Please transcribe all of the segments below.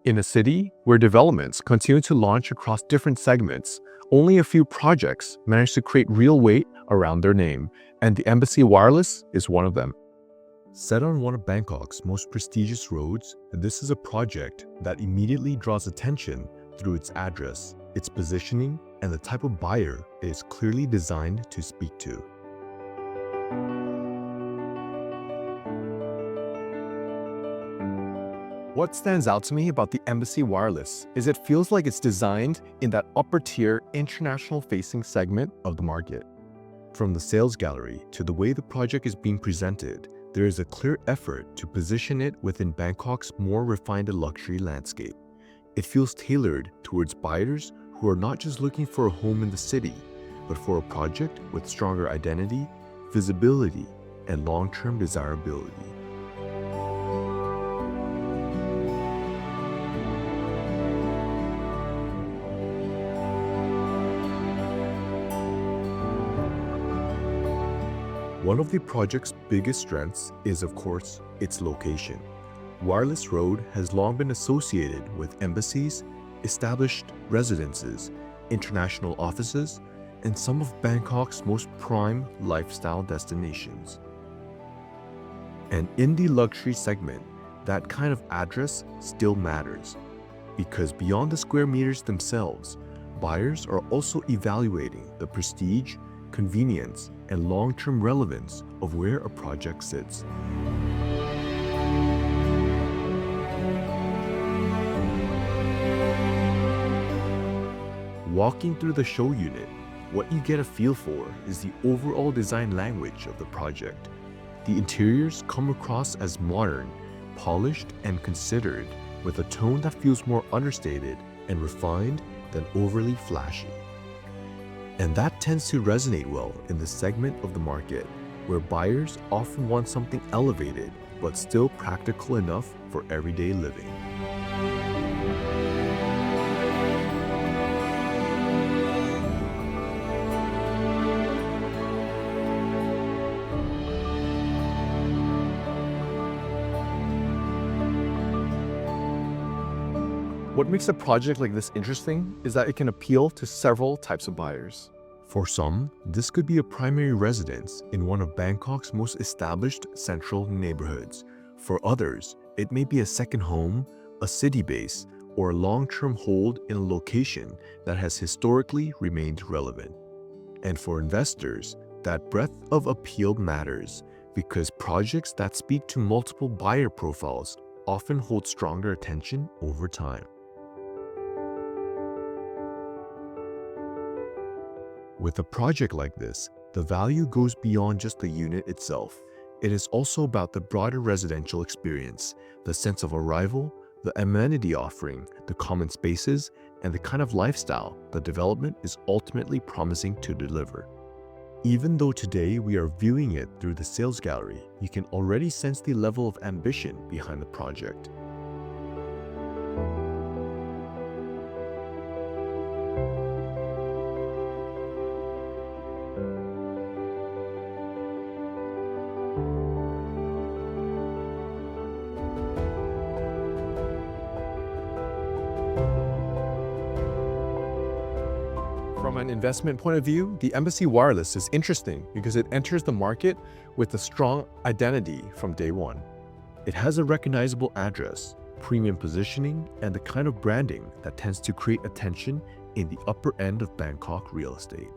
In a city where developments continue to launch across different segments, only a few projects manage to create real weight around their name, and the Embassy Wireless is one of them. Set on one of Bangkok's most prestigious roads, this is a project that immediately draws attention through its address, its positioning, and the type of buyer it is clearly designed to speak to. What stands out to me about the Embassy Wireless is it feels like it's designed in that upper-tier international-facing segment of the market. From the sales gallery to the way the project is being presented, there is a clear effort to position it within Bangkok's more refined luxury landscape. It feels tailored towards buyers who are not just looking for a home in the city, but for a project with stronger identity, visibility, and long-term desirability. One of the project's biggest strengths is, of course, its location. Wireless Road has long been associated with embassies, established residences, international offices, and some of Bangkok's most prime lifestyle destinations. And in the luxury segment, that kind of address still matters, because beyond the square meters themselves, buyers are also evaluating the prestige, convenience, and long-term relevance of where a project sits. Walking through the show unit, what you get a feel for is the overall design language of the project. The interiors come across as modern, polished, and considered, with a tone that feels more understated and refined than overly flashy. And that tends to resonate well in the segment of the market where buyers often want something elevated but still practical enough for everyday living. What makes a project like this interesting is that it can appeal to several types of buyers. For some, this could be a primary residence in one of Bangkok's most established central neighborhoods. For others, it may be a second home, a city base, or a long-term hold in a location that has historically remained relevant. And for investors, that breadth of appeal matters because projects that speak to multiple buyer profiles often hold stronger attention over time. With a project like this, the value goes beyond just the unit itself. It is also about the broader residential experience, the sense of arrival, the amenity offering, the common spaces, and the kind of lifestyle the development is ultimately promising to deliver. Even though today we are viewing it through the sales gallery, you can already sense the level of ambition behind the project. From an investment point of view, the Embassy Wireless is interesting because it enters the market with a strong identity from day one. It has a recognizable address, premium positioning, and the kind of branding that tends to create attention in the upper end of Bangkok real estate.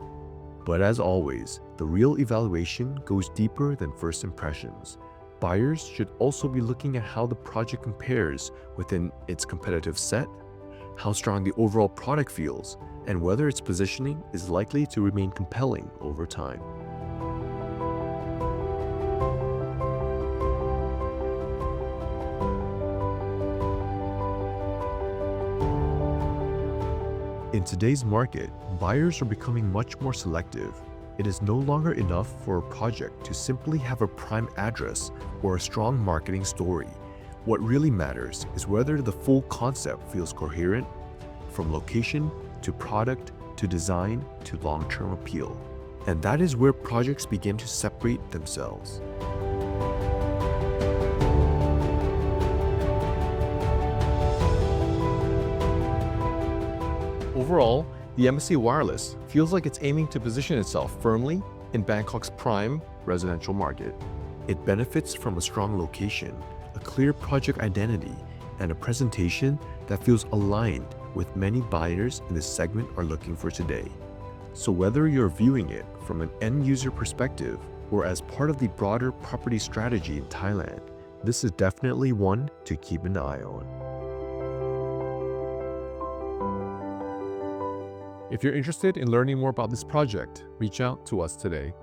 But as always, the real evaluation goes deeper than first impressions. Buyers should also be looking at how the project compares within its competitive set, how strong the overall product feels, and whether its positioning is likely to remain compelling over time. In today's market, buyers are becoming much more selective. It is no longer enough for a project to simply have a prime address or a strong marketing story. What really matters is whether the full concept feels coherent, from location to product to design to long-term appeal. And that is where projects begin to separate themselves. Overall, the Embassy Wireless feels like it's aiming to position itself firmly in Bangkok's prime residential market. It benefits from a strong location, a clear project identity, and a presentation that feels aligned with many buyers in this segment are looking for today. So whether you're viewing it from an end-user perspective or as part of the broader property strategy in Thailand, this is definitely one to keep an eye on. If you're interested in learning more about this project, reach out to us today.